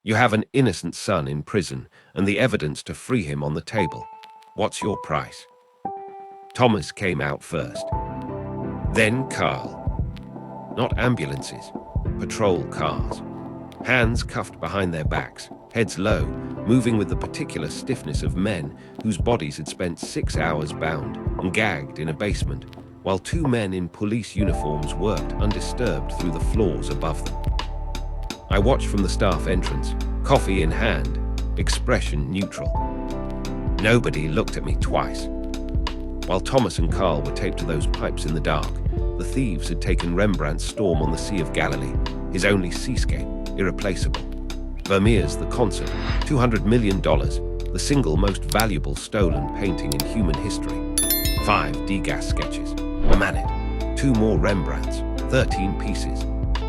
You have an innocent son in prison and the evidence to free him on the table. What's your price? Thomas came out first. Then Carl. Not ambulances, patrol cars. Hands cuffed behind their backs, heads low, moving with the particular stiffness of men whose bodies had spent 6 hours bound and gagged in a basement, while two men in police uniforms worked undisturbed through the floors above them. I watched from the staff entrance, coffee in hand, expression neutral. Nobody looked at me twice. While Thomas and Carl were taped to those pipes in the dark, the thieves had taken Rembrandt's Storm on the Sea of Galilee, his only seascape, irreplaceable. Vermeer's The Concert, $200 million, the single most valuable stolen painting in human history. 5 Degas sketches, a Manet, 2 more Rembrandts, 13 pieces.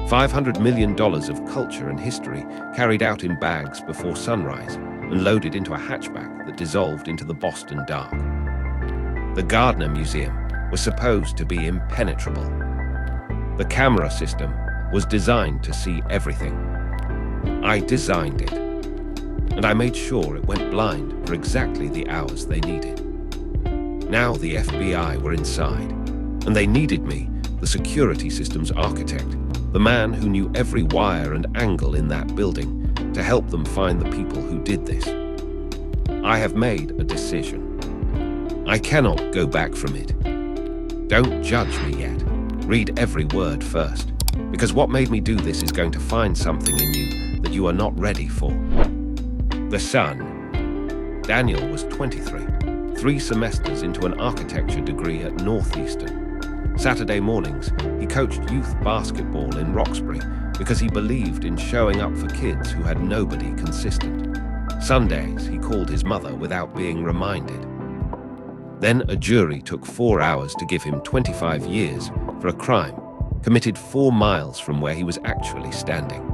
$500 million of culture and history carried out in bags before sunrise and loaded into a hatchback that dissolved into the Boston dark. The Gardner Museum was supposed to be impenetrable. The camera system was designed to see everything. I designed it, and I made sure it went blind for exactly the hours they needed. Now the FBI were inside, and they needed me, the security system's architect, the man who knew every wire and angle in that building, to help them find the people who did this. I have made a decision. I cannot go back from it. Don't judge me yet. Read every word first, because what made me do this is going to find something in you that you are not ready for. The son. Daniel was 23, 3 semesters into an architecture degree at Northeastern. Saturday mornings, he coached youth basketball in Roxbury because he believed in showing up for kids who had nobody consistent. Sundays, he called his mother without being reminded. Then a jury took 4 hours to give him 25 years for a crime committed 4 miles from where he was actually standing.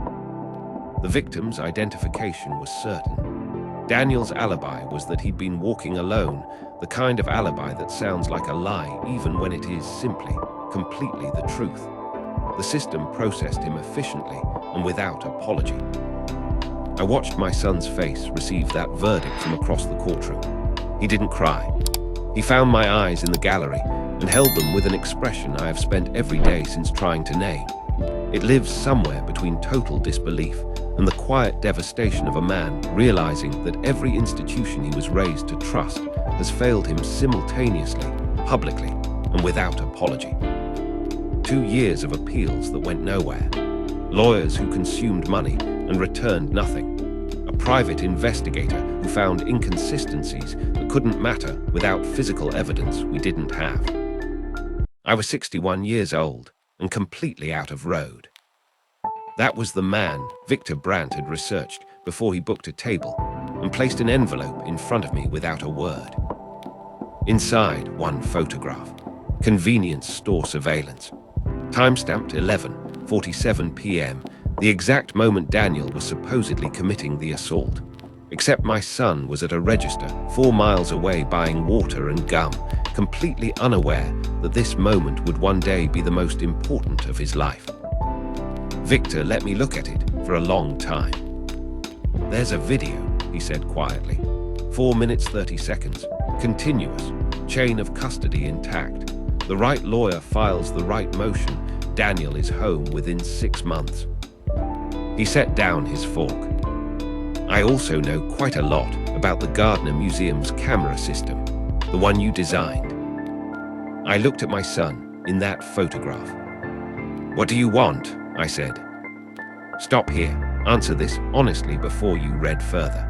The victim's identification was certain. Daniel's alibi was that he'd been walking alone, the kind of alibi that sounds like a lie even when it is simply, completely the truth. The system processed him efficiently and without apology. I watched my son's face receive that verdict from across the courtroom. He didn't cry. He found my eyes in the gallery and held them with an expression I have spent every day since trying to name. It lives somewhere between total disbelief and the quiet devastation of a man realizing that every institution he was raised to trust has failed him simultaneously, publicly, and without apology. 2 years of appeals that went nowhere. Lawyers who consumed money and returned nothing. A private investigator who found inconsistencies that couldn't matter without physical evidence we didn't have. I was 61 years old and completely out of road. That was the man Victor Brandt had researched before he booked a table and placed an envelope in front of me without a word. Inside, one photograph. Convenience store surveillance. Timestamped 11:47 p.m., the exact moment Daniel was supposedly committing the assault. Except my son was at a register 4 miles away buying water and gum, completely unaware that this moment would one day be the most important of his life. Victor let me look at it for a long time. "There's a video," he said quietly. 4 minutes 30 seconds. Continuous. Chain of custody intact. The right lawyer files the right motion. Daniel is home within 6 months. He set down his fork. "I also know quite a lot about the Gardner Museum's camera system, the one you designed." I looked at my son in that photograph. "What do you want?" I said. "Stop here. Answer this honestly before you read further.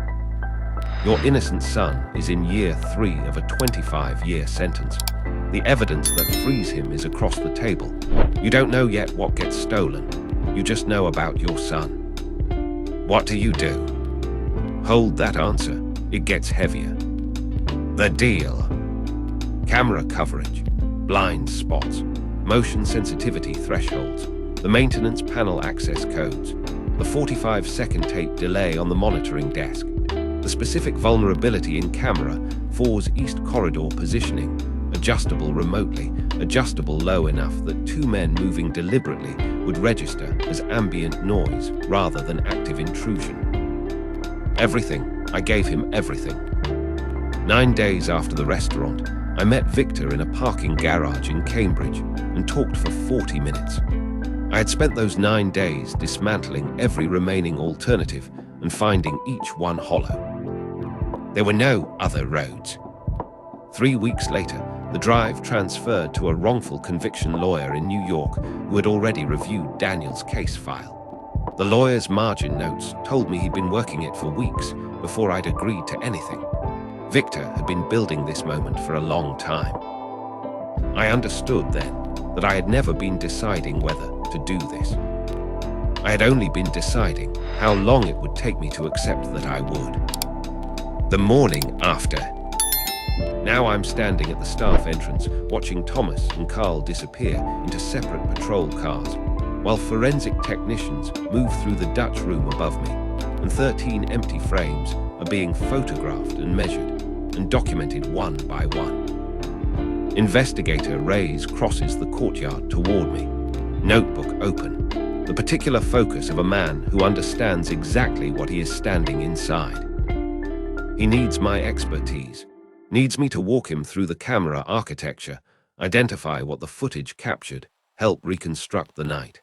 Your innocent son is in year 3 of a 25-year sentence. The evidence that frees him is across the table. You don't know yet what gets stolen. You just know about your son. What do you do?" Hold that answer. It gets heavier. "The deal. Camera coverage, blind spots, motion sensitivity thresholds, the maintenance panel access codes, the 45-second tape delay on the monitoring desk, the specific vulnerability in camera 4's east corridor positioning, adjustable remotely, adjustable low enough that 2 men moving deliberately would register as ambient noise rather than active intrusion. Everything. I gave him everything. 9 days after the restaurant, I met Victor in a parking garage in Cambridge and talked for 40 minutes. I had spent those 9 days dismantling every remaining alternative and finding each one hollow. There were no other roads. 3 weeks later, the drive transferred to a wrongful conviction lawyer in New York who had already reviewed Daniel's case file. The lawyer's margin notes told me he'd been working it for weeks before I'd agreed to anything. Victor had been building this moment for a long time. I understood then that I had never been deciding whether to do this. I had only been deciding how long it would take me to accept that I would. The morning after. Now I'm standing at the staff entrance watching Thomas and Carl disappear into separate patrol cars, while forensic technicians move through the Dutch room above me, and 13 empty frames are being photographed and measured and documented one by one. Investigator Reyes crosses the courtyard toward me, notebook open, the particular focus of a man who understands exactly what he is standing inside. He needs my expertise, needs me to walk him through the camera architecture, identify what the footage captured, help reconstruct the night.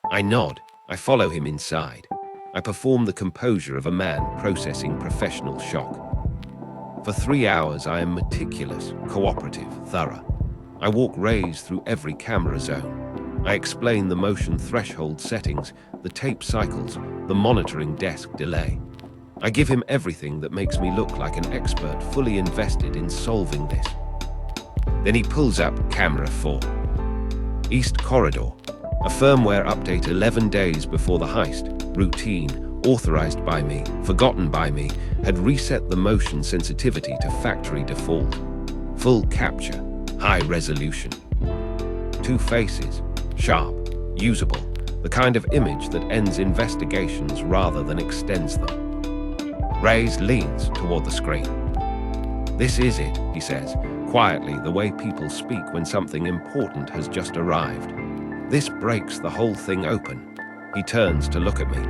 I nod, I follow him inside. I perform the composure of a man processing professional shock. For 3 hours I am meticulous, cooperative, thorough. I walk Reyes through every camera zone. I explain the motion threshold settings, the tape cycles, the monitoring desk delay. I give him everything that makes me look like an expert fully invested in solving this. Then he pulls up camera 4. East Corridor, a firmware update 11 days before the heist, routine, authorized by me, forgotten by me, had reset the motion sensitivity to factory default. Full capture, high resolution. 2 faces, sharp, usable, the kind of image that ends investigations rather than extends them. Reyes leans toward the screen. "This is it," he says, quietly, the way people speak when something important has just arrived. "This breaks the whole thing open." He turns to look at me.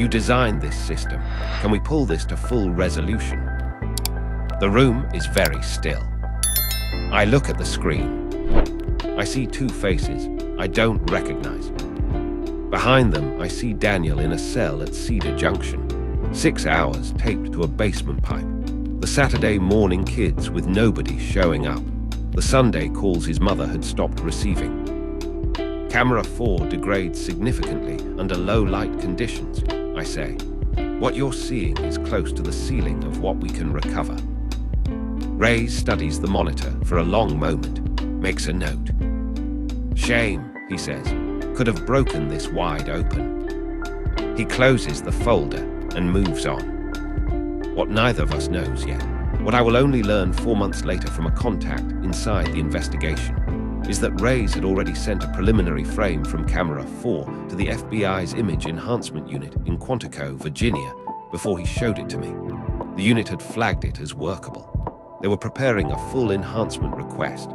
"You designed this system. Can we pull this to full resolution?" The room is very still. I look at the screen. I see 2 faces I don't recognize. Behind them, I see Daniel in a cell at Cedar Junction. 6 hours taped to a basement pipe. The Saturday morning kids with nobody showing up. The Sunday calls his mother had stopped receiving. Camera 4 degrades significantly under low light conditions, I say. What you're seeing is close to the ceiling of what we can recover. Reyes studies the monitor for a long moment, makes a note. "Shame," he says, "could have broken this wide open." He closes the folder and moves on. What neither of us knows yet, what I will only learn 4 months later from a contact inside the investigation, is that Reyes had already sent a preliminary frame from camera 4 to the FBI's image enhancement unit in Quantico, Virginia, before he showed it to me. The unit had flagged it as workable. They were preparing a full enhancement request,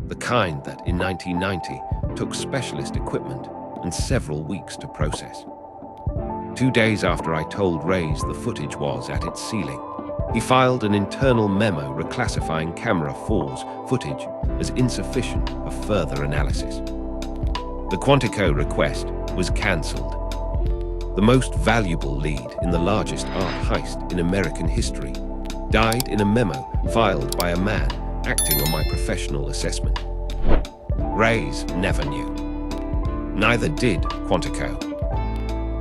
the kind that, in 1990, took specialist equipment and several weeks to process. 2 days after I told Reyes the footage was at its ceiling, he filed an internal memo reclassifying camera 4's footage as insufficient for further analysis. The Quantico request was cancelled. The most valuable lead in the largest art heist in American history died in a memo filed by a man acting on my professional assessment. Reyes never knew. Neither did Quantico.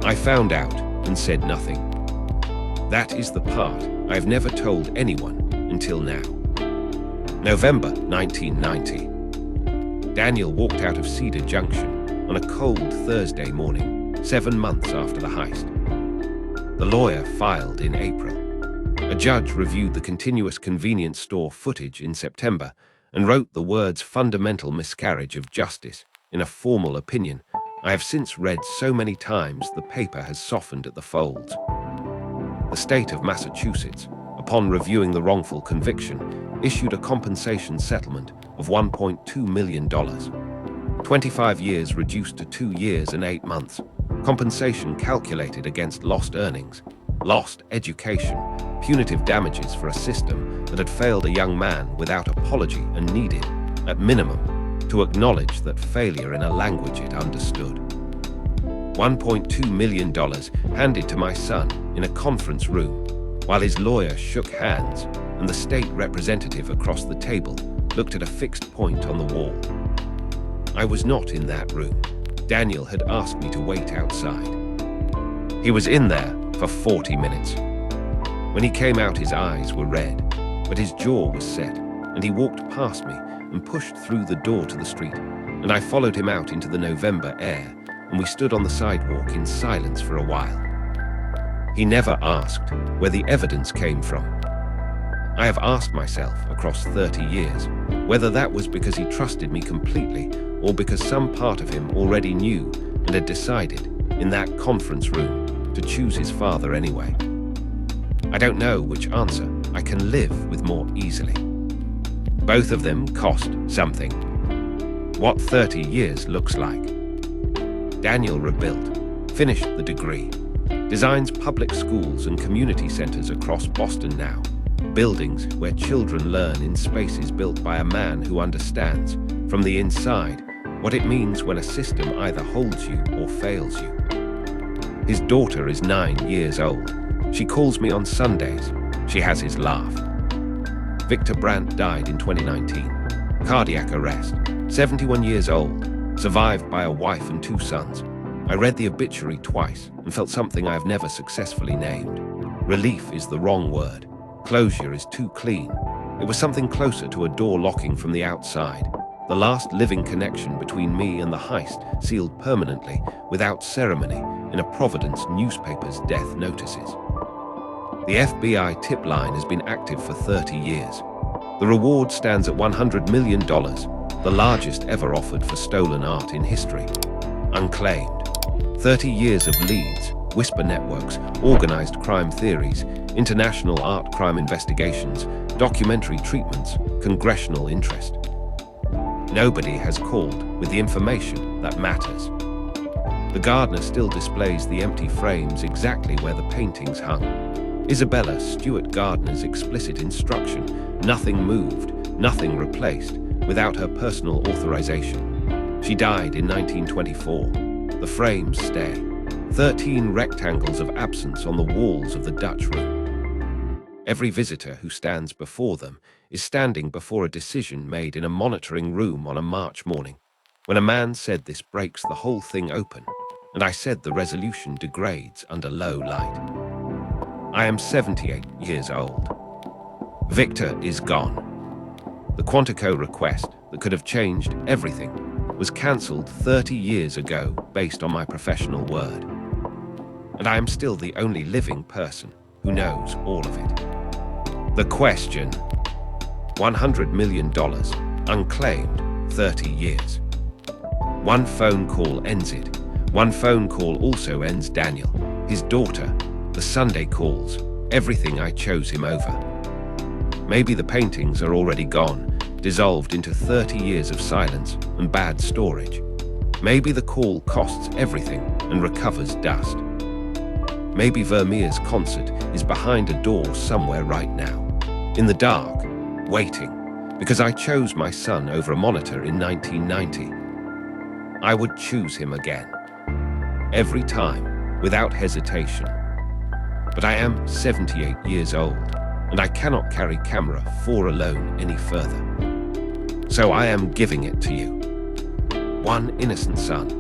I found out and said nothing. That is the part I've never told anyone until now. November 1990. Daniel walked out of Cedar Junction on a cold Thursday morning, 7 months after the heist. The lawyer filed in April. A judge reviewed the continuous convenience store footage in September and wrote the words "fundamental miscarriage of justice" in a formal opinion I have since read so many times the paper has softened at the folds. The state of Massachusetts, upon reviewing the wrongful conviction, issued a compensation settlement of $1.2 million. 25 years reduced to 2 years and 8 months. Compensation calculated against lost earnings. lost education, punitive damages for a system that had failed a young man without apology and needed, at minimum, to acknowledge that failure in a language it understood. $1.2 million handed to my son in a conference room, while his lawyer shook hands and the state representative across the table looked at a fixed point on the wall. I was not in that room. Daniel had asked me to wait outside. He was in there for 40 minutes. When he came out, his eyes were red, but his jaw was set, and he walked past me and pushed through the door to the street, and I followed him out into the November air, and we stood on the sidewalk in silence for a while. He never asked where the evidence came from. I have asked myself across 30 years whether that was because he trusted me completely or because some part of him already knew and had decided in that conference room to choose his father anyway. I don't know which answer I can live with more easily. Both of them cost something. What 30 years looks like. Daniel rebuilt, finished the degree, designs public schools and community centers across Boston now, buildings where children learn in spaces built by a man who understands, from the inside, what it means when a system either holds you or fails you. His daughter is 9 years old. She calls me on Sundays. She has his laugh. Victor Brandt died in 2019. Cardiac arrest. 71 years old. Survived by a wife and 2 sons. I read the obituary twice and felt something I have never successfully named. Relief is the wrong word. Closure is too clean. It was something closer to a door locking from the outside. The last living connection between me and the heist, sealed permanently, without ceremony, in a Providence newspaper's death notices. The FBI tip line has been active for 30 years. The reward stands at $100 million, the largest ever offered for stolen art in history. Unclaimed. 30 years of leads, whisper networks, organized crime theories, international art crime investigations, documentary treatments, congressional interest. Nobody has called with the information that matters. The gardener still displays the empty frames exactly where the paintings hung. Isabella Stewart Gardner's explicit instruction, nothing moved, nothing replaced, without her personal authorization. She died in 1924. The frames stay. 13 rectangles of absence on the walls of the Dutch room. Every visitor who stands before them is standing before a decision made in a monitoring room on a March morning. When a man said this breaks the whole thing open, and I said the resolution degrades under low light. I am 78 years old. Victor is gone. The Quantico request that could have changed everything was cancelled 30 years ago based on my professional word. And I am still the only living person who knows all of it. The question, $100 million, unclaimed, 30 years. One phone call ends it. One phone call also ends Daniel, his daughter, the Sunday calls, everything I chose him over. Maybe the paintings are already gone, dissolved into 30 years of silence and bad storage. Maybe the call costs everything and recovers dust. Maybe Vermeer's concert is behind a door somewhere right now, in the dark, waiting, because I chose my son over a monitor in 1990. I would choose him again. Every time, without hesitation. But I am 78 years old, and I cannot carry camera 4 alone any further. So I am giving it to you. One innocent son,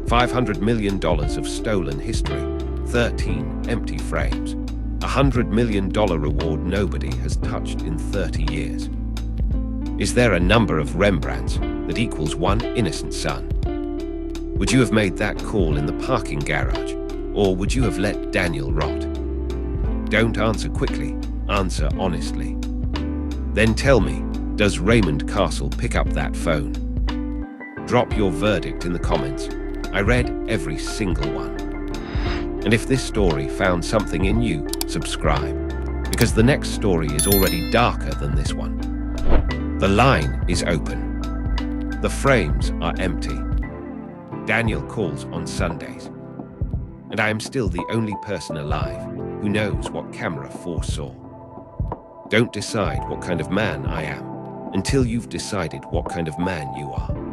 $500 million of stolen history, 13 empty frames, $100 million reward nobody has touched in 30 years. Is there a number of Rembrandts that equals one innocent son? Would you have made that call in the parking garage, or would you have let Daniel rot? Don't answer quickly, answer honestly. Then tell me, does Raymond Castle pick up that phone? Drop your verdict in the comments. I read every single one. And if this story found something in you, subscribe, because the next story is already darker than this one. The line is open. The frames are empty. Daniel calls on Sundays. And I am still the only person alive Who knows what camera foresaw? Don't decide what kind of man I am until you've decided what kind of man you are.